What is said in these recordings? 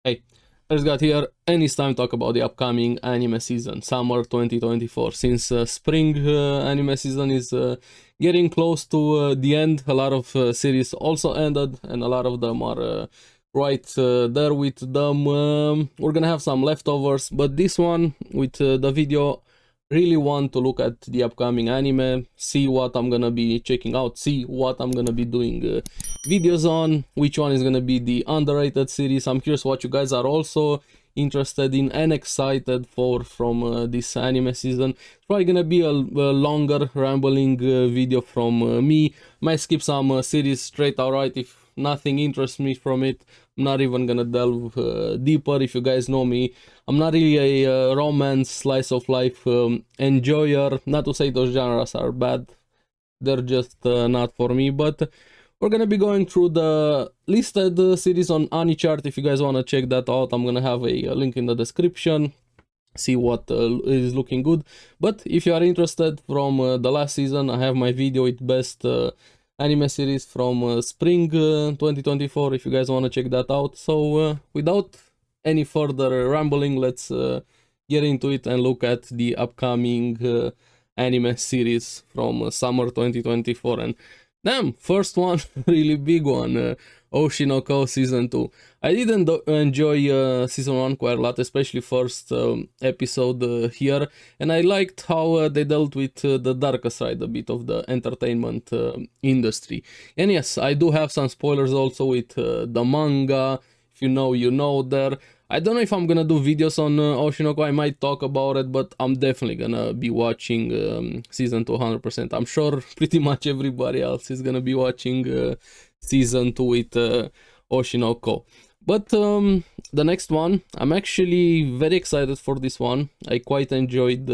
Hey, let's get here, and it's time to talk about the upcoming anime season, summer 2024. Since spring anime season is getting close to the end, a lot of series also ended, and a lot of them are right there with them. We're gonna have some leftovers, but this one with the video, really want to look at the upcoming anime, see what I'm gonna be checking out, see what I'm gonna be doing videos on, which one is gonna be the underrated series. I'm curious what you guys are also interested in and excited for from this anime season. It's probably gonna be a longer rambling video from me. Might skip some series straight alright if nothing interests me from it. I'm not even gonna delve deeper. If you guys know me, I'm not really a romance slice of life enjoyer. Not to say those genres are bad, they're just not for me. But we're gonna be going through the listed series on Anichart. If you guys wanna check that out, I'm gonna have a link in the description. See what is looking good. But if you are interested from the last season, I have my video with best anime series from spring 2024. If you guys wanna check that out. So without any further rambling, let's get into it and look at the upcoming anime series from summer 2024. And damn, first one, really big one, Oceano season 2. I didn't enjoy season 1 quite a lot, especially first episode here, and I liked how they dealt with the darker side a bit of the entertainment industry. And yes, I do have some spoilers also with the manga. If you know, you know there. I don't know if I'm gonna do videos on Oceano. I might talk about it, but I'm definitely gonna be watching season 2 100%. I'm sure pretty much everybody else is gonna be watching season 2 with Oceano. But the next one, I'm actually very excited for this one. I quite enjoyed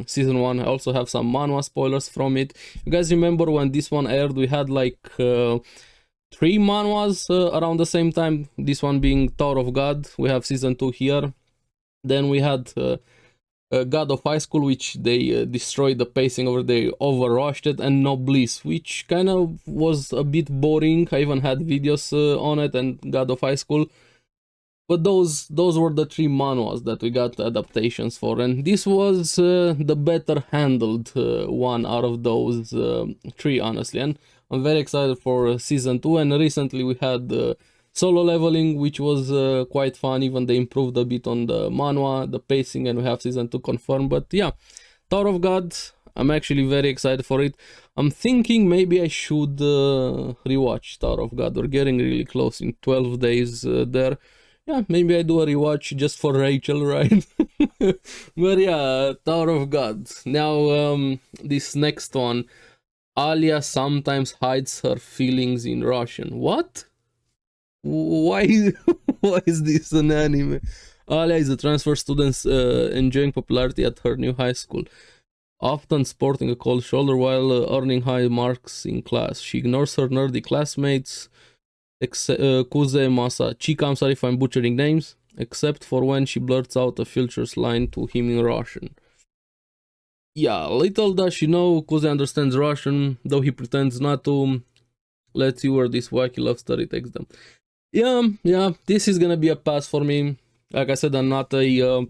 season 1. I also have some manhwa spoilers from it. You guys remember when this one aired, we had like 3 manhwas around the same time, this one being Tower of God. We have season 2 here. Then we had God of High School, which they destroyed the pacing over, they overrushed it, and No Bliss, which kind of was a bit boring. I even had videos on it and God of High School. But those were the 3 manhwas that we got adaptations for, and this was the better handled one out of those 3, honestly. And I'm very excited for season 2, and recently we had Solo Leveling, which was quite fun. Even they improved a bit on the manhwa, the pacing, and we have season 2 confirmed. But yeah, Tower of God, I'm actually very excited for it. I'm thinking maybe I should rewatch Tower of God. We're getting really close, in 12 days there. Yeah, maybe I do a rewatch just for Rachel, right? But yeah, Tower of God. Now, this next one, Alia sometimes hides her feelings in Russian. What? Why? Why is this an anime? Alia is a transfer student enjoying popularity at her new high school, often sporting a cold shoulder while earning high marks in class. She ignores her nerdy classmates, Kuze Masa Chika, I'm sorry if I'm butchering names, except for when she blurts out a filters line to him in Russian. Yeah, little does she know, Kuze understands Russian, though he pretends not to. Let's see where this wacky love story takes them. Yeah, this is gonna be a pass for me. Like I said, I'm not a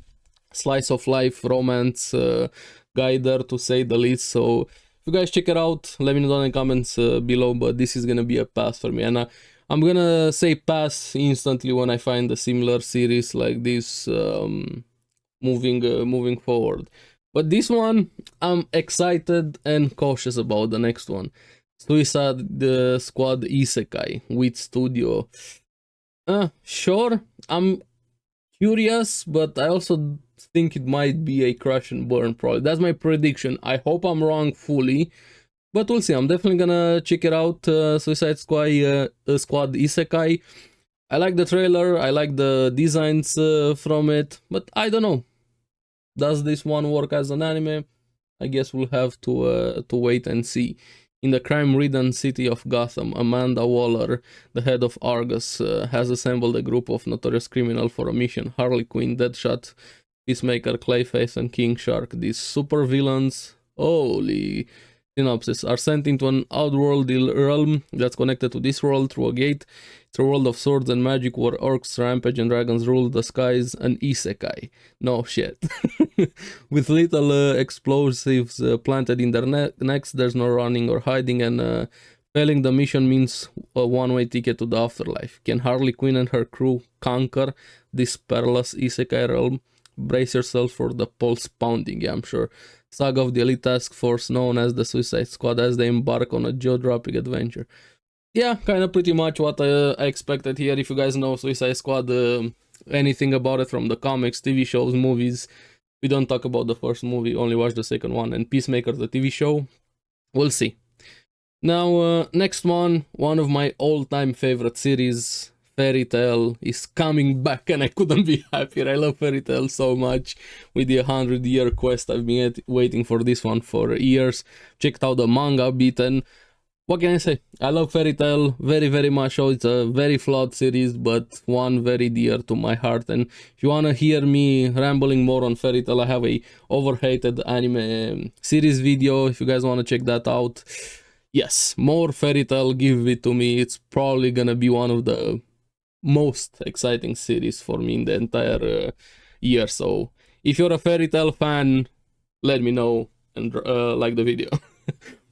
slice of life romance guy there, to say the least. So if you guys check it out, let me know in the comments below. But this is gonna be a pass for me, and I'm gonna say pass instantly when I find a similar series like this moving forward. But this one, I'm excited and cautious about the next one. Suicide Squad Isekai with Studio. Sure, I'm curious, but I also think it might be a crash and burn probably. That's my prediction. I hope I'm wrong fully, but we'll see. I'm definitely gonna check it out. Suicide Squad Isekai. I like the trailer. I like the designs from it, but I don't know. Does this one work as an anime? I guess we'll have to wait and see. In the crime-ridden city of Gotham, Amanda Waller, the head of Argus, has assembled a group of notorious criminals for a mission. Harley Quinn, Deadshot, Peacemaker, Clayface, and King Shark. These supervillains, holy synopsis, are sent into an outworld realm that's connected to this world through a gate. It's a world of swords and magic where orcs rampage and dragons rule the skies. An Isekai. No shit. With little explosives planted in their necks, there's no running or hiding, and failing the mission means a one-way ticket to the afterlife. Can Harley Quinn and her crew conquer this perilous Isekai realm? Brace yourself for the pulse pounding, yeah, I'm sure. Saga of the elite task force known as the Suicide Squad as they embark on a jaw-dropping adventure. Yeah, kind of pretty much what I expected here. If you guys know Suicide Squad, anything about it from the comics, TV shows, movies, we don't talk about the first movie, only watch the second one, and Peacemaker, the TV show, we'll see. Now, next one of my all-time favorite series, Fairy Tail, is coming back, and I couldn't be happier. I love Fairy Tail so much. With the 100-year quest, I've been waiting for this one for years. Checked out the manga bit, and what can I say? I love Fairy Tail very, very much. So it's a very flawed series, but one very dear to my heart. And if you wanna hear me rambling more on Fairy Tail, I have a overhated anime series video. If you guys wanna check that out, yes, more Fairy Tail, give it to me. It's probably gonna be one of the most exciting series for me in the entire year. So if you're a Fairy Tail fan, let me know and like the video.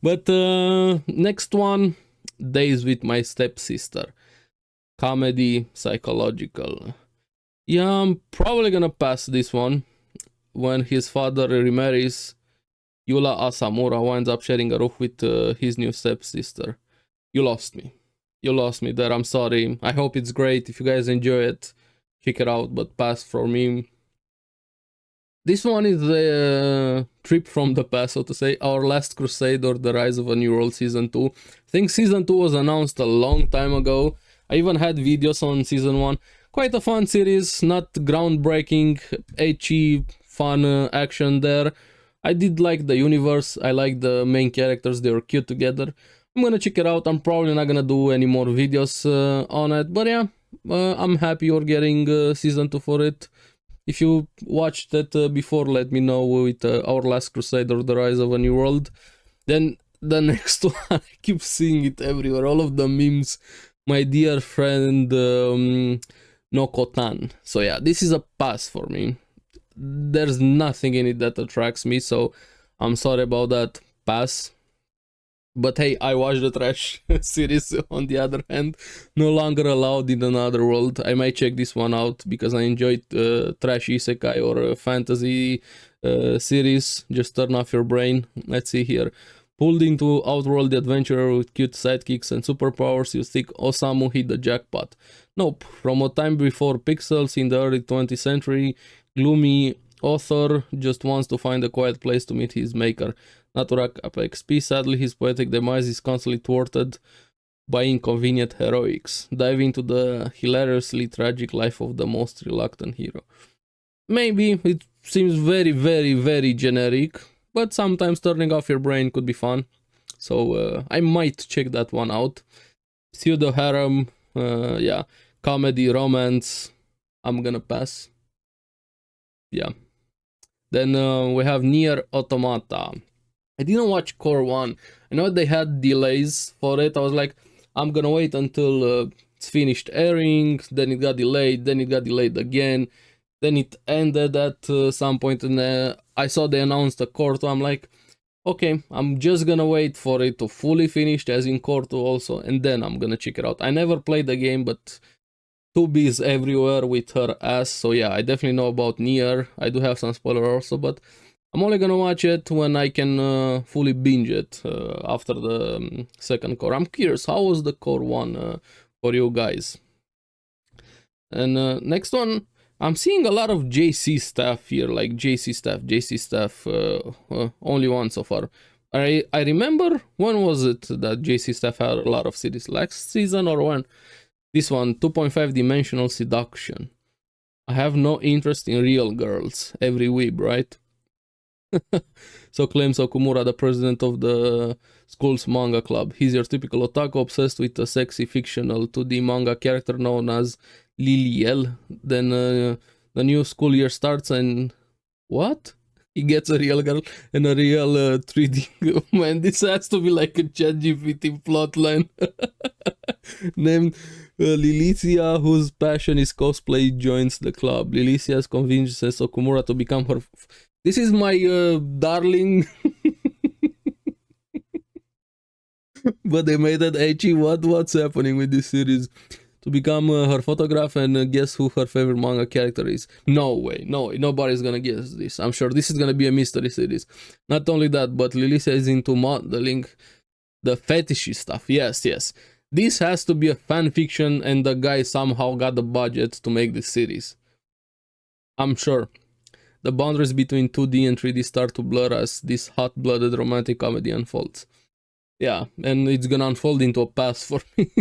But next one, Days with My Stepsister. Comedy, psychological. Yeah, I'm probably gonna pass this one. When his father remarries, Yula Asamura winds up sharing a roof with his new stepsister. You lost me. You lost me there, I'm sorry. I hope it's great. If you guys enjoy it, check it out, but pass for me. This one is a trip from the past, so to say. Our Last Crusade or The Rise of a New World Season 2. I think Season 2 was announced a long time ago. I even had videos on Season 1. Quite a fun series, not groundbreaking, ecchi, fun action there. I did like the universe, I like the main characters, they were cute together. I'm gonna check it out. I'm probably not gonna do any more videos on it, but yeah, I'm happy you're getting Season 2 for it. If you watched it before, let me know with Our Last Crusade or The Rise of a New World. Then the next one, I keep seeing it everywhere, all of the memes. My dear friend Nokotan. So yeah, this is a pass for me. There's nothing in it that attracts me, so I'm sorry about that, pass. But hey, I watched the trash series on the other hand, no longer allowed in another world. I might check this one out because I enjoyed trash isekai or fantasy series. Just turn off your brain. Let's see here. Pulled into Outworld adventurer with cute sidekicks and superpowers, you think Osamu hit the jackpot. Nope. From a time before pixels in the early 20th century, gloomy author just wants to find a quiet place to meet his maker. Not to rack up XP, sadly his poetic demise is constantly thwarted by inconvenient heroics. Dive into the hilariously tragic life of the most reluctant hero. Maybe it seems very, very, very generic, but sometimes turning off your brain could be fun. So I might check that one out. Pseudo harem, yeah, comedy, romance, I'm gonna pass. Yeah. Then we have Nier Automata. I didn't watch Core 1. I know they had delays for it. I was like, I'm gonna wait until it's finished airing. Then it got delayed. Then it got delayed again. Then it ended at some point. And I saw they announced a Core 2. I'm like, okay, I'm just gonna wait for it to fully finish, as in Core 2 also. And then I'm gonna check it out. I never played the game, but 2B is everywhere with her ass. So yeah, I definitely know about Nier. I do have some spoiler also, but I'm only gonna watch it when I can fully binge it after the second Core. I'm curious, how was the Core 1 for you guys? And next one, I'm seeing a lot of JC stuff here, like JC stuff, only one so far. I remember, when was it that JC stuff had a lot of series? Last season or when? This one, 2.5 dimensional seduction. I have no interest in real girls, every weeb, right? So claims Okumura, the president of the school's manga club. He's your typical otaku obsessed with a sexy fictional 2D manga character known as Liliel. Then the new school year starts and... What? he gets a real girl and a real 3D. Man, this has to be like a ChatGPT plotline. Named Lilicia, whose passion is cosplay, joins the club. Lilicia convinces Okumura to become her. This is my darling. But they made it ecchi. What's happening with this series? To become her photograph and guess who her favorite manga character is. No way, nobody's gonna guess this. I'm sure this is gonna be a mystery series. Not only that, but Lilicia is into modeling, the fetishy stuff. Yes. This has to be a fan fiction, and the guy somehow got the budget to make this series. I'm sure. The boundaries between 2D and 3D start to blur as this hot-blooded romantic comedy unfolds. Yeah, and it's gonna unfold into a pass for me.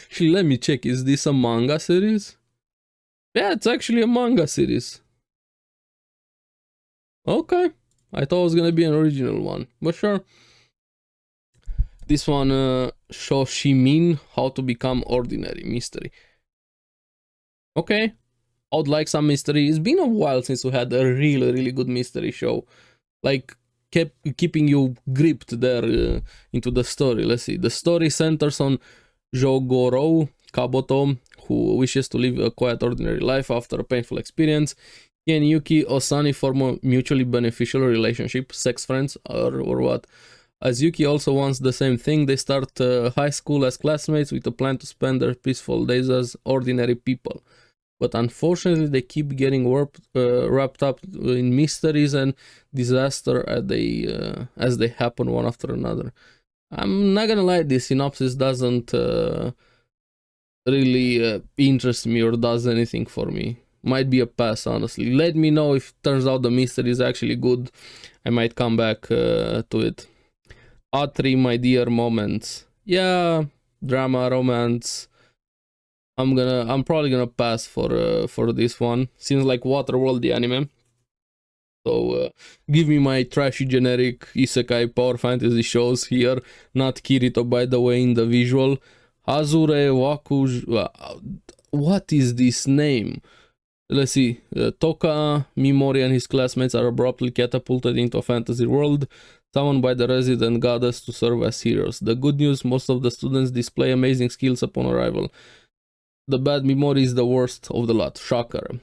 Actually, let me check. Is this a manga series? Yeah, it's actually a manga series. Okay. I thought it was gonna be an original one, but sure. This one, Shoshimin, How to Become Ordinary, mystery. Okay. I would like some mystery. It's been a while since we had a really good mystery show. Like, keeping you gripped there into the story. Let's see. The story centers on Jogoro Kaboto, who wishes to live a quiet, ordinary life after a painful experience. He and Yuki Osani form a mutually beneficial relationship, sex friends or what. As Yuki also wants the same thing, they start high school as classmates with a plan to spend their peaceful days as ordinary people. But unfortunately, they keep getting wrapped up in mysteries and disaster as they happen one after another. I'm not gonna lie, this synopsis doesn't really interest me or does anything for me. Might be a pass, honestly. Let me know if it turns out the mystery is actually good. I might come back to it. Atri, my dear moments. Yeah, drama, romance. I'm probably gonna pass for this one. Seems like Waterworld, the anime. So give me my trashy generic Isekai power fantasy shows here. Not Kirito, by the way, in the visual. Azure Waku. What is this name? Let's see. Toka, Mimori, and his classmates are abruptly catapulted into a fantasy world, summoned by the resident goddess to serve as heroes. The good news, most of the students display amazing skills upon arrival. The bad Mimori is the worst of the lot. Shocker.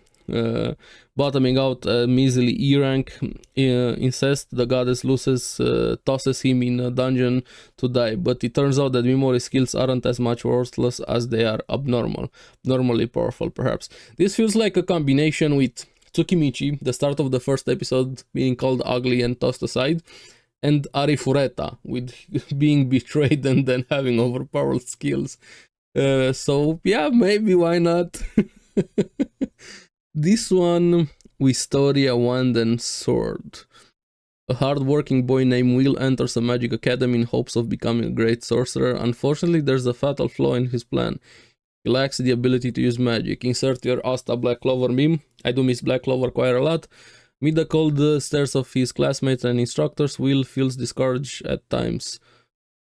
Bottoming out a measly E rank incest, the goddess tosses him in a dungeon to die, but it turns out that Mimori's skills aren't as much worthless as they are abnormally powerful, perhaps. This feels like a combination with Tsukimichi, the start of the first episode being called ugly and tossed aside, and Arifureta, with being betrayed and then having overpowered skills. So yeah, maybe, why not? This one, Wistoria Wand and Sword. A hard-working boy named Will enters a magic academy in hopes of becoming a great sorcerer. Unfortunately, there's a fatal flaw in his plan. He lacks the ability to use magic. Insert your Asta Black Clover meme. I do miss Black Clover quite a lot. Amid the cold stares of his classmates and instructors, Will feels discouraged at times.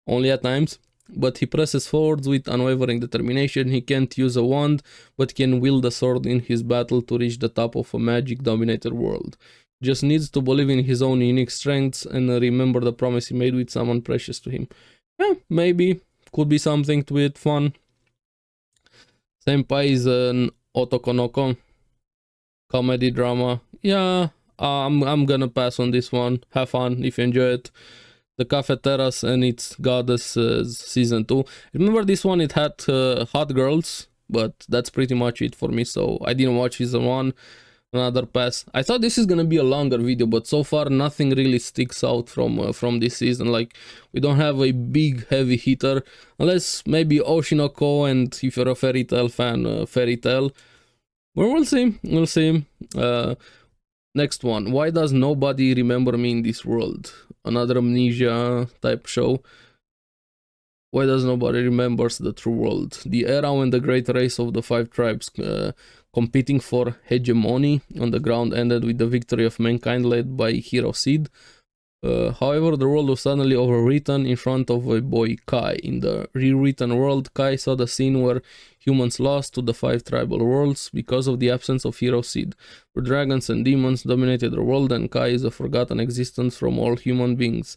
Only at times. But he presses forward with unwavering determination. He can't use a wand, but can wield a sword in his battle to reach the top of a magic-dominated world. Just needs to believe in his own unique strengths and remember the promise he made with someone precious to him. Yeah, maybe. Could be something to it fun. Senpai is an otokonoko comedy drama. Yeah, I'm gonna pass on this one. Have fun if you enjoy it. The Cafeteras and its Goddess season 2. Remember this one, it had hot girls, but that's pretty much it for me, so I didn't watch season 1. Another pass. I thought this is gonna be a longer video, but so far nothing really sticks out from this season. Like, we don't have a big heavy hitter, unless maybe Oshinoko, and if you're a Fairy Tail fan, Fairy Tail. Well, we'll see. Next one. Why does nobody remember me in this world? Another amnesia type show. Why does nobody remembers the true world? The era when the great race of the 5 tribes competing for hegemony on the ground ended with the victory of mankind led by hero Sid. However, the world was suddenly overwritten in front of a boy Kai. In the rewritten world, Kai saw the scene where Humans lost to the 5 tribal worlds because of the absence of hero seed, where dragons and demons dominated the world and Kai is a forgotten existence from all human beings.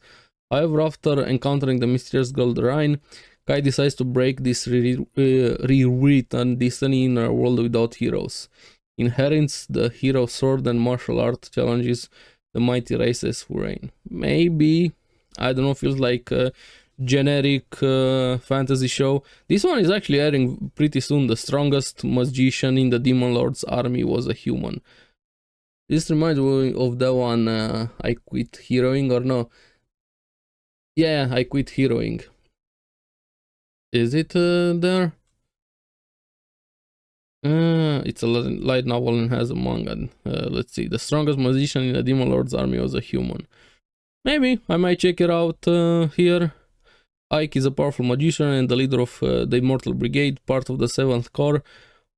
However, after encountering the mysterious girl Rhine, Kai decides to break this rewritten destiny in a world without heroes. Inherits the hero sword and martial art challenges the mighty races who reign. Maybe, I don't know, feels like a generic fantasy show. This one is actually airing pretty soon. The strongest magician in the Demon Lord's army was a human. This reminds me of the one I quit heroing, or no? Yeah, I quit heroing. Is it there? It's a light novel and has a manga. Let's see. The strongest magician in the Demon Lord's army was a human. Maybe I might check it out here. Ike is a powerful magician and the leader of the Immortal Brigade, part of the 7th Corps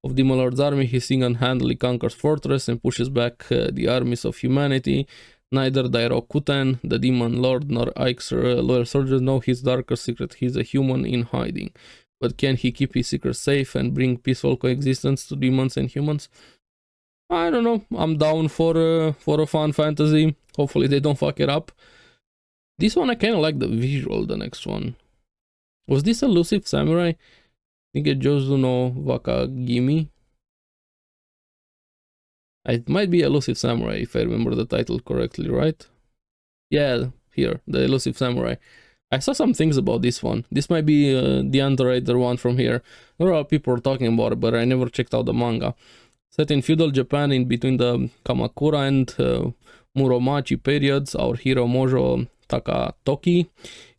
of Demon Lord's army. He single-handedly conquers fortress and pushes back the armies of humanity. Neither Dairo Kuten, the Demon Lord, nor Ike's loyal soldiers know his darker secret. He's a human in hiding. But can he keep his secret safe and bring peaceful coexistence to demons and humans? I don't know. I'm down for a fun fantasy. Hopefully they don't fuck it up. This one I kind of like the visual, the next one. Was this Elusive Samurai? Nigejozu no Wakagimi? It might be Elusive Samurai if I remember the title correctly, right? Yeah, here, the Elusive Samurai. I saw some things about this one. This might be the underrated one from here. There are people talking about it, but I never checked out the manga. Set in feudal Japan in between the Kamakura and Muromachi periods, our hero Mojo Takatoki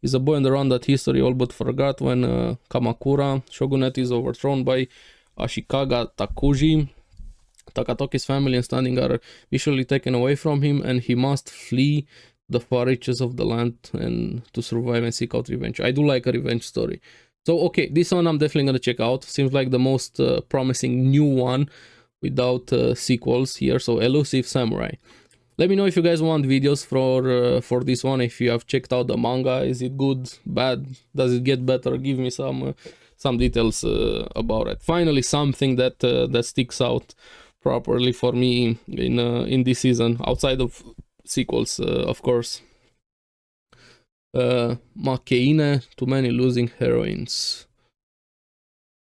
is a boy on the run that history all but forgot when Kamakura shogunate is overthrown by Ashikaga Takuji. Takatoki's family and standing are visually taken away from him and he must flee the far reaches of the land and to survive and seek out revenge. I do like a revenge story. So okay, this one I'm definitely gonna check out. Seems like the most promising new one without sequels here. So Elusive Samurai. Let me know if you guys want videos for this one. If you have checked out the manga, is it good, bad, does it get better? Give me some details about it. Finally, something that that sticks out properly for me in this season, outside of sequels, of course. Makeine, too many losing heroines.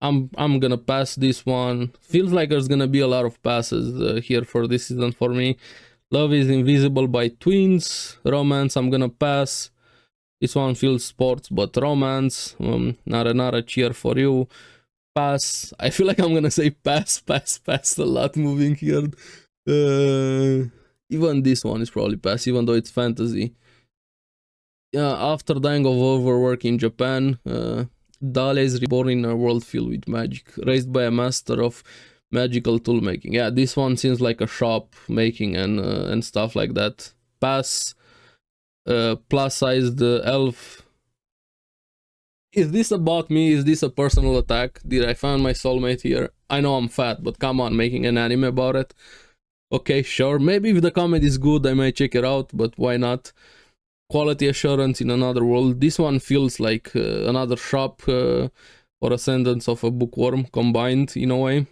I'm gonna pass this one. Feels like there's gonna be a lot of passes here for this season for me. Love is Invisible by Twins. Romance, I'm gonna pass. This one feels sports, but romance. Not a cheer for you. Pass. I feel like I'm gonna say pass a lot moving here. Even this one is probably pass, even though it's fantasy. Yeah, after dying of overwork in Japan, Dale is reborn in a world filled with magic, raised by a master of magical tool making. Yeah, this one seems like a shop making and stuff like that. Pass. Plus-sized elf. Is this about me? Is this a personal attack? Did I find my soulmate here? I know I'm fat, but come on, making an anime about it. Okay, sure. Maybe if the comment is good, I might check it out, but why not? Quality assurance in another world. This one feels like another shop or Ascendance of a Bookworm combined in a way.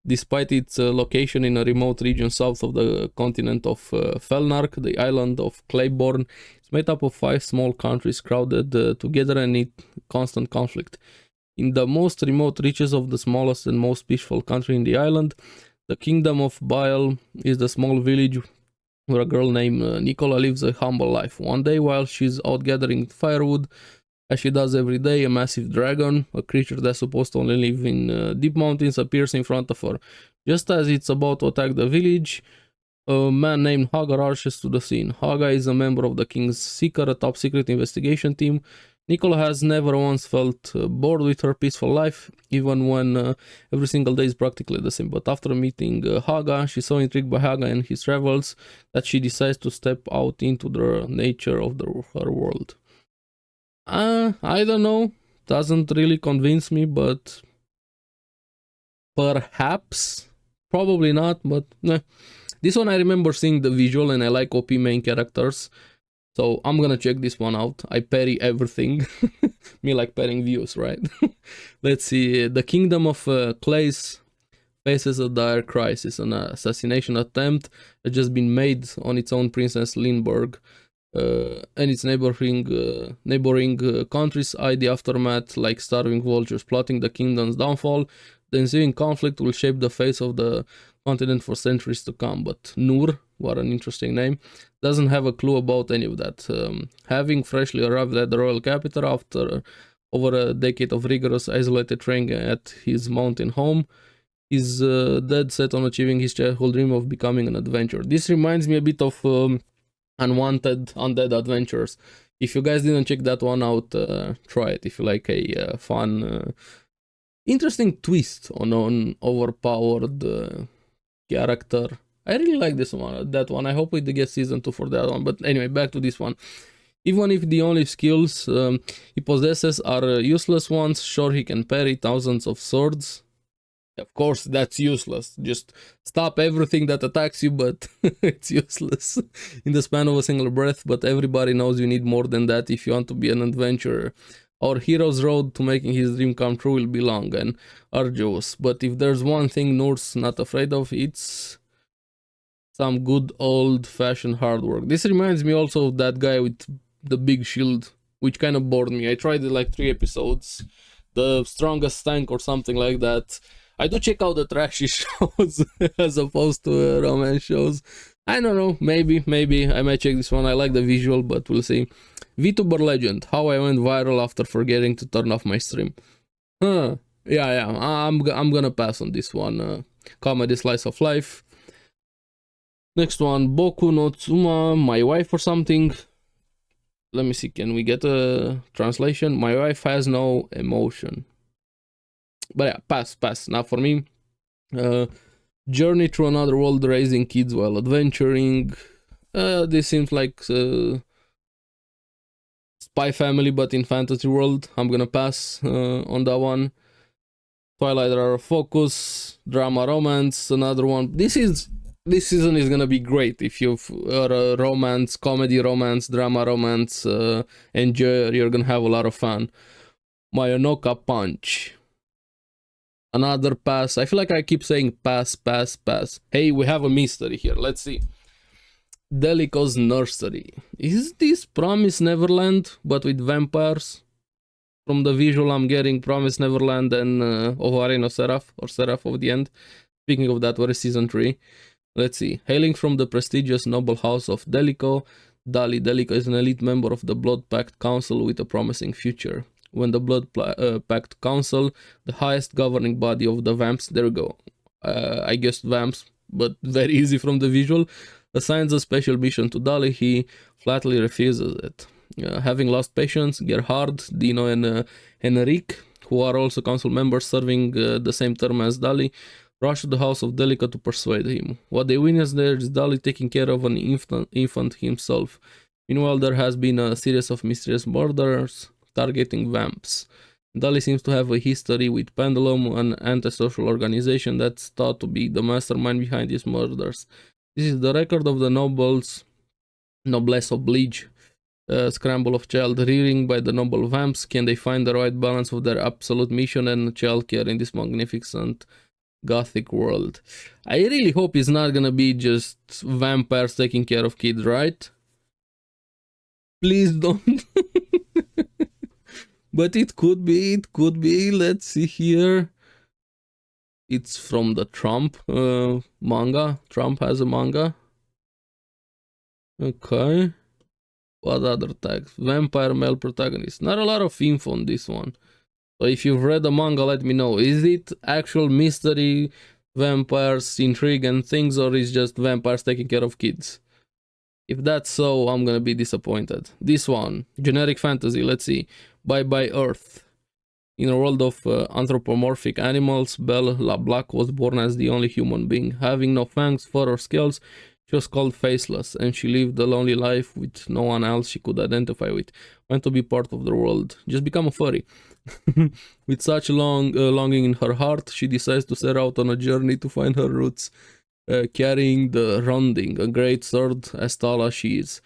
Despite its location in a remote region south of the continent of Felnark, the island of Claiborne is made up of 5 small countries crowded together and in constant conflict. In the most remote reaches of the smallest and most peaceful country in the island, the kingdom of Baal is the small village where a girl named Nicola lives a humble life. One day, while she's out gathering firewood, as she does every day, a massive dragon, a creature that's supposed to only live in deep mountains, appears in front of her. Just as it's about to attack the village, a man named Haga rushes to the scene. Haga is a member of the King's Seeker, a top secret investigation team. Nicola has never once felt bored with her peaceful life, even when every single day is practically the same. But after meeting Haga, she's so intrigued by Haga and his travels that she decides to step out into the nature of her world. I don't know. Doesn't really convince me, but perhaps. Probably not, but nah. This one I remember seeing the visual and I like OP main characters. So I'm gonna check this one out. I parry everything. Me like parrying views, right? Let's see. The Kingdom of Clays faces a dire crisis. An assassination attempt has just been made on its own Princess Lindbergh. And its neighboring countries eye the aftermath like starving vultures, plotting the kingdom's downfall. The ensuing conflict will shape the face of the continent for centuries to come. But Nur, what an interesting name, doesn't have a clue about any of that. Having freshly arrived at the royal capital after over a decade of rigorous isolated training at his mountain home, he's dead set on achieving his childhood dream of becoming an adventurer. This reminds me a bit of Unwanted Undead Adventures. If you guys didn't check that one out, try it if you like a fun, interesting twist on overpowered character. I really like this one, that one. I hope we get season 2 for that one. But anyway, back to this one. Even if the only skills he possesses are useless ones, sure, he can parry thousands of swords. Of course, that's useless. Just stop everything that attacks you, but it's useless in the span of a single breath. But everybody knows you need more than that if you want to be an adventurer. Our hero's road to making his dream come true will be long and arduous. But if there's one thing Nur's not afraid of, it's some good old-fashioned hard work. This reminds me also of that guy with the big shield, which kind of bored me. I tried it like 3 episodes. The strongest tank or something like that. I do check out the trashy shows as opposed to romance shows. I don't know, maybe I might check this one. I like the visual, but we'll see. VTuber Legend, how I went viral after forgetting to turn off my stream. Yeah, I'm gonna pass on this one. Comedy slice of life. Next one, Boku no Tsuma, my wife or something. Let me see, can we get a translation? My wife has no emotion. But yeah, pass. Not for me. Journey through another world, raising kids while adventuring. This seems like Spy Family, but in fantasy world. I'm gonna pass on that one. Twilight Era Focus, drama romance, another one. This season is gonna be great if you are a romance, comedy romance, drama romance enjoyer. You're gonna have a lot of fun. Mayonoka Punch. Another pass. I feel like I keep saying pass. Hey, we have a mystery here. Let's see. Delico's Nursery. Is this Promise Neverland, but with vampires? From the visual, I'm getting Promise Neverland and Ovarino Seraph, or Seraph of the End. Speaking of that, where is season 3? Let's see. Hailing from the prestigious noble house of Delico, Delico is an elite member of the Blood Pact Council with a promising future. When the Blood Pact Council, the highest governing body of the vamps, there we go. I guess vamps, but very easy from the visual, assigns a special mission to Dali, he flatly refuses it. Having lost patience, Gerhard, Dino, and Henrik, who are also council members serving the same term as Dali, rush to the house of Delica to persuade him. What they witness there is Dali taking care of an infant himself. Meanwhile, there has been a series of mysterious murders targeting vamps. Dali seems to have a history with Pendulum, an antisocial organization that's thought to be the mastermind behind these murders. This is the record of the noblesse oblige, scramble of child rearing by the noble vamps. Can they find the right balance of their absolute mission and childcare in this magnificent gothic world? I really hope it's not gonna be just vampires taking care of kids, right? Please don't. But it could be. Let's see here. It's from the Trump manga. Trump has a manga. Okay. What other tags? Vampire male protagonist. Not a lot of info on this one. So if you've read the manga, let me know. Is it actual mystery, vampires, intrigue and things, or is just vampires taking care of kids? If that's so, I'm gonna be disappointed. This one, generic fantasy, let's see. Bye Bye Earth. In a world of anthropomorphic animals, Belle LaBlack was born as the only human being. Having no fangs, fur or scales, she was called Faceless, and she lived a lonely life with no one else she could identify with. Went to be part of the world. Just become a furry. With such longing in her heart, she decides to set out on a journey to find her roots. Carrying the Ronding, a great sword as tall as she is.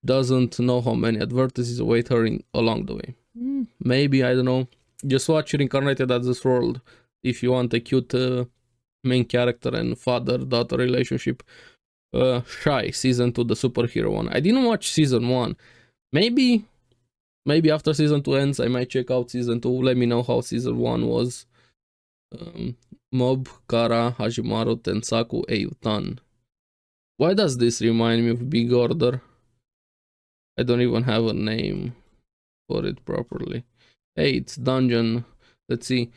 doesn't know how many advertisements await her along the way. Maybe, I don't know. Just watch Reincarnated as this world if you want a cute main character and father-daughter relationship. Shy, season 2, the superhero one. I didn't watch season 1. Maybe after season 2 ends, I might check out season 2. Let me know how season 1 was. Mob, Kara, Hajimaru, Tensaku, Eiyutan. Why does this remind me of Big Order? I don't even have a name for it properly. Hey, it's Dungeon. Let's see.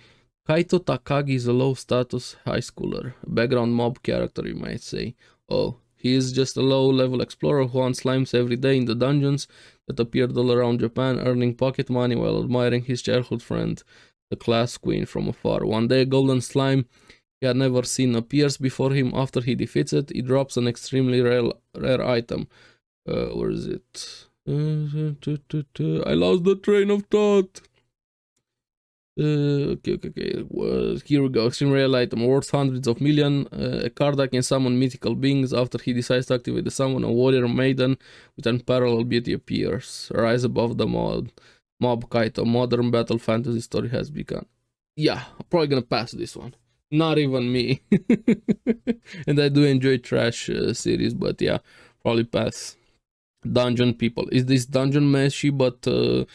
Kaito Takagi is a low-status high schooler. A background mob character, you might say. Oh, he is just a low-level explorer who hunts slimes every day in the dungeons that appeared all around Japan, earning pocket money while admiring his childhood friend, the class queen, from afar. One day, a golden slime he had never seen appears before him. After he defeats it, he drops an extremely rare item. Where is it? I lost the train of thought. Okay. Well, here we go. Extreme rare item worth hundreds of million. A card that can summon mythical beings. After he decides to activate the summon, a warrior maiden with unparalleled beauty appears. Rise above the mob Kaito. Modern battle fantasy story has begun. Yeah, probably gonna pass this one. Not even me. And I do enjoy trash series, but yeah, probably pass. Dungeon people. Is this dungeon meshy, but the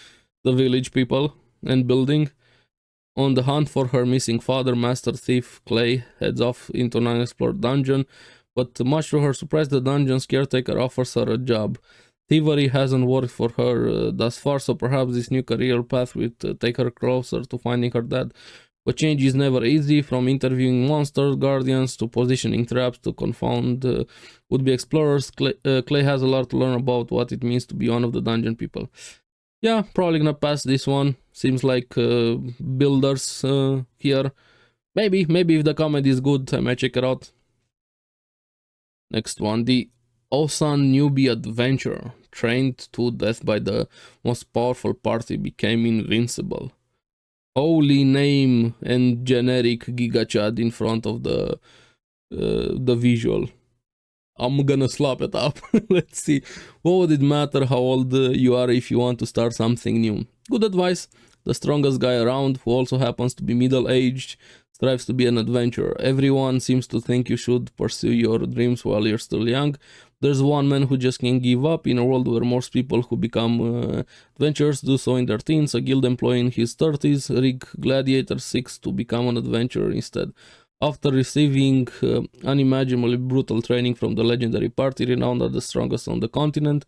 village people and building? On the hunt for her missing father, Master Thief Clay heads off into an unexplored dungeon, but much to her surprise, the dungeon's caretaker offers her a job. Thievery hasn't worked for her thus far, so perhaps this new career path will take her closer to finding her dad. But change is never easy, from interviewing monsters, guardians, to positioning traps to confound would-be explorers. Clay has a lot to learn about what it means to be one of the dungeon people. Yeah, probably gonna pass this one. Seems like builders here. Maybe if the comedy is good, I might check it out. Next one, the Osan newbie adventurer, trained to death by the most powerful party, became invincible. Holy name and generic Giga Chad in front of the visual. I'm gonna slap it up. Let's see. What would it matter how old you are if you want to start something new? Good advice. The strongest guy around, who also happens to be middle-aged, strives to be an adventurer. Everyone seems to think you should pursue your dreams while you're still young. There's one man who just can't give up. In a world where most people who become adventurers do so in their teens, a guild employee in his 30s, Rick Gladiator, seeks to become an adventurer instead. After receiving unimaginably brutal training from the legendary party renowned as the strongest on the continent,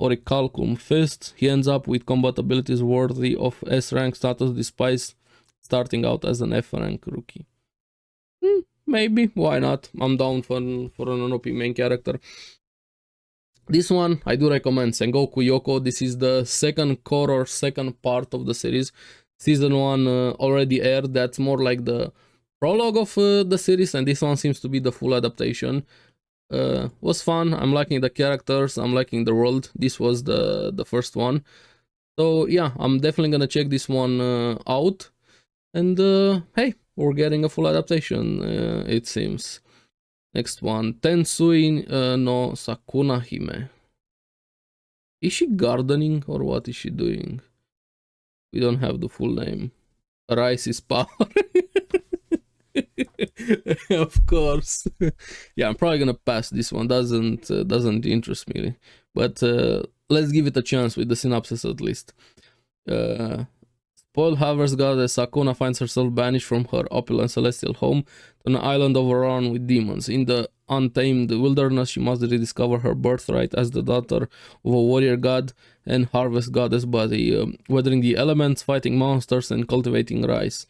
Orichalcum Fist, he ends up with combat abilities worthy of S-rank status despite starting out as an F-rank rookie. Maybe, why not? I'm down for an OP main character. This one, I do recommend Sengoku Yoko. This is the second core or second part of the series. Season 1 already aired. That's more like the prologue of the series, and this one seems to be the full adaptation. Was fun. I'm liking the characters, I'm liking the world. This was the first one, so yeah, I'm definitely gonna check this one out. And hey, we're getting a full adaptation, it seems. Next one, Tensui no Sakuna Hime. Is she gardening or what is she doing? We don't have the full name. Rice is power. Of course. Yeah, I'm probably gonna pass this one. Doesn't interest me, but let's give it a chance with the synopsis at least. Spoiled harvest goddess Sakuna finds herself banished from her opulent celestial home to an island overrun with demons. In the untamed wilderness, she must rediscover her birthright as the daughter of a warrior god and harvest goddess by weathering the elements, fighting monsters, and cultivating rice.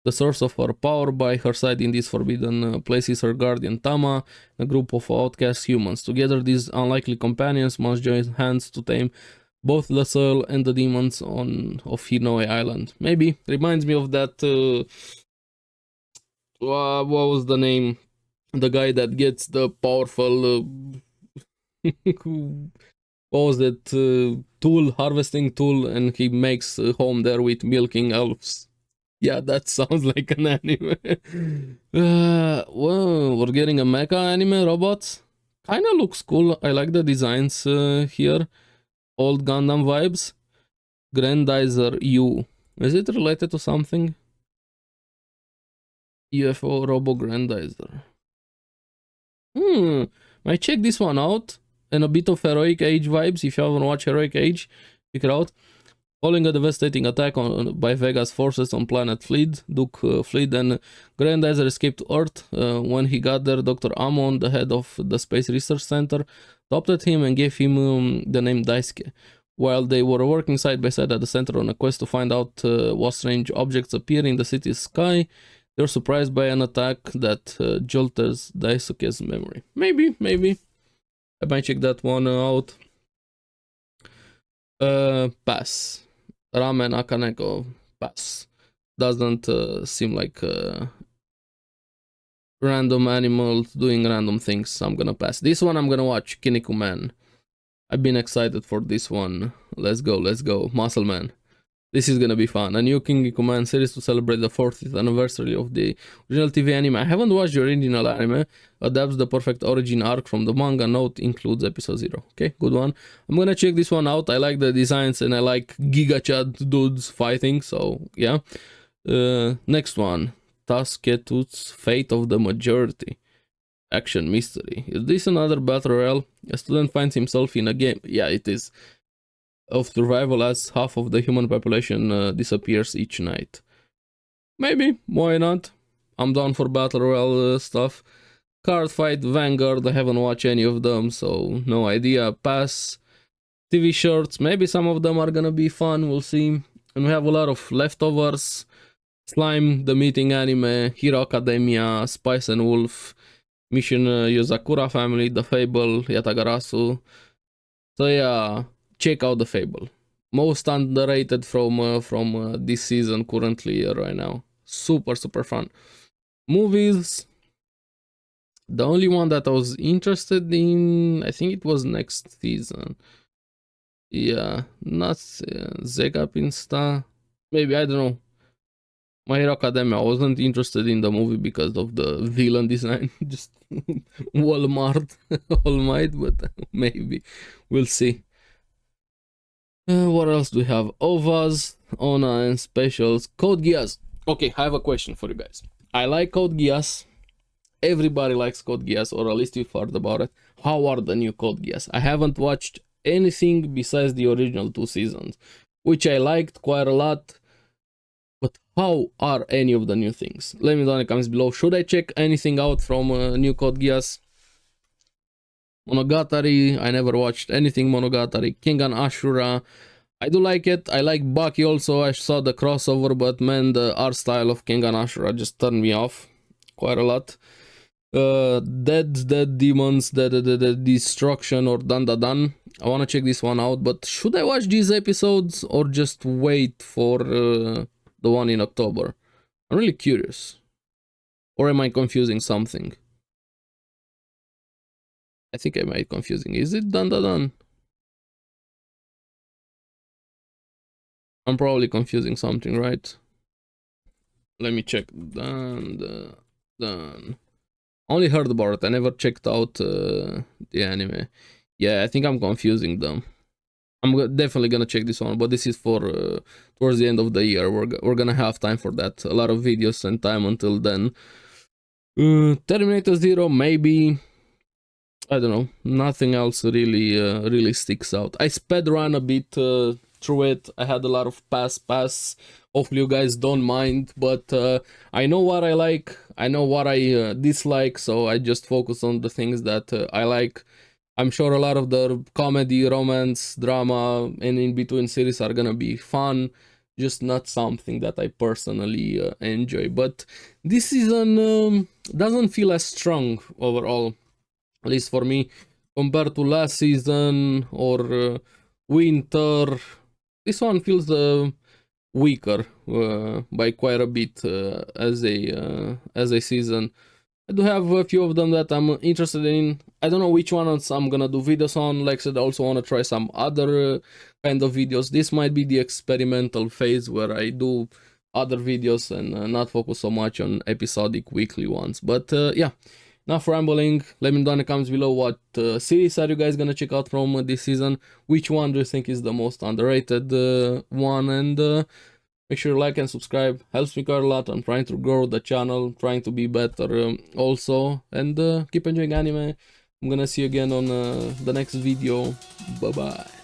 The source of her power by her side in this forbidden place is her guardian Tama, a group of outcast humans. Together, these unlikely companions must join hands to tame both the soil and the demons of Hinoe Island. Maybe reminds me of that. What was the name? The guy that gets the powerful. What was it? Tool, harvesting tool, and he makes a home there with milking elves. Yeah, that sounds like an anime. Well, we're getting a mecha anime robot. Kinda looks cool. I like the designs here. Old Gundam vibes. Grandizer U. Is it related to something? UFO Robo Grandizer. I check this one out. And a bit of Heroic Age vibes. If you haven't watched Heroic Age, check it out. Following a devastating attack by Vega's forces on planet Fleet, Duke Fleet and Grandizer escaped to Earth. When he got there, Dr. Amon, the head of the Space Research Center, adopted him and gave him the name Daisuke. While they were working side by side at the center on a quest to find out what strange objects appear in the city's sky, they were surprised by an attack that jolted Daisuke's memory. Maybe. I might check that one out. Pass. Ramen Akaneko, pass. Doesn't seem like random animals doing random things. I'm gonna pass. This one I'm gonna watch, Kinniku Man. I've been excited for this one. Let's go. Muscle Man. This is gonna be fun. A new Kinniku Man series to celebrate the 40th anniversary of the original TV anime. I haven't watched the original anime. Adapts the perfect origin arc from the manga. Note includes episode 0. Okay, good one. I'm gonna check this one out. I like the designs and I like Giga Chad dudes fighting, so yeah. Next one. Tasketut's Fate of the Majority. Action mystery. Is this another battle royale? A student finds himself in a game. Yeah, it is. Of survival as half of the human population disappears each night. Maybe, why not? I'm down for battle royale stuff. Card fight, Vanguard, I haven't watched any of them, so no idea. Pass. TV shorts, maybe some of them are gonna be fun, we'll see. And we have a lot of leftovers. Slime, The Meeting Anime, Hero Academia, Spice and Wolf, Mission Yozakura Family, The Fable, Yatagarasu. So yeah, check out The Fable. Most underrated from this season currently right now. Super fun. Movies. The only one that I was interested in, I think it was next season. Yeah, not Zega Pinsta. Maybe, I don't know. My Hero Academia, I wasn't interested in the movie because of the villain design. Just Walmart, All Might, but maybe. We'll see. What else do we have? OVAs, ONA and specials. Code Geass. Okay, I have a question for you guys. I like Code Geass. Everybody likes Code Geass, or at least you've heard about it. How are the new Code Geass? I haven't watched anything besides the original 2 seasons, which I liked quite a lot. But how are any of the new things? Let me know in the comments below. Should I check anything out from new Code Geass? Monogatari, I never watched anything Monogatari. Kengan Ashura, I do like it. I like Baki also. I saw the crossover, but man, the art style of Kengan Ashura just turned me off quite a lot. Dead Demons, the Destruction, or Dan. I want to check this one out, but should I watch these episodes or just wait for the one in October? I'm really curious. Or am I confusing something? I think I might be confusing. Is it Dan? I'm probably confusing something, right? Let me check. Dan. Only heard about it. I never checked out the anime. Yeah, I think I'm confusing them. I'm definitely gonna check this one, but this is for towards the end of the year. We're gonna have time for that. A lot of videos and time until then. Terminator Zero, maybe. I don't know. Nothing else really sticks out. I sped run a bit through it. I had a lot of pass. Hopefully you guys don't mind, but I know what I like. I know what I dislike, so I just focus on the things that I like. I'm sure a lot of the comedy, romance, drama, and in between series are gonna be fun. Just not something that I personally enjoy. But this season doesn't feel as strong overall, at least for me, compared to last season or winter. This one feels weaker by quite a bit as a season. I do have a few of them that I'm interested in. I don't know which ones I'm gonna do videos on. Like I said, I also want to try some other kind of videos. This might be the experimental phase where I do other videos and not focus so much on episodic weekly ones. But yeah, enough rambling. Let me know in the comments below what series are you guys gonna check out from this season. Which one do you think is the most underrated one? And make sure you like and subscribe. Helps me quite a lot. I'm trying to grow the channel, trying to be better also. And keep enjoying anime. I'm gonna see you again on the next video. Bye bye.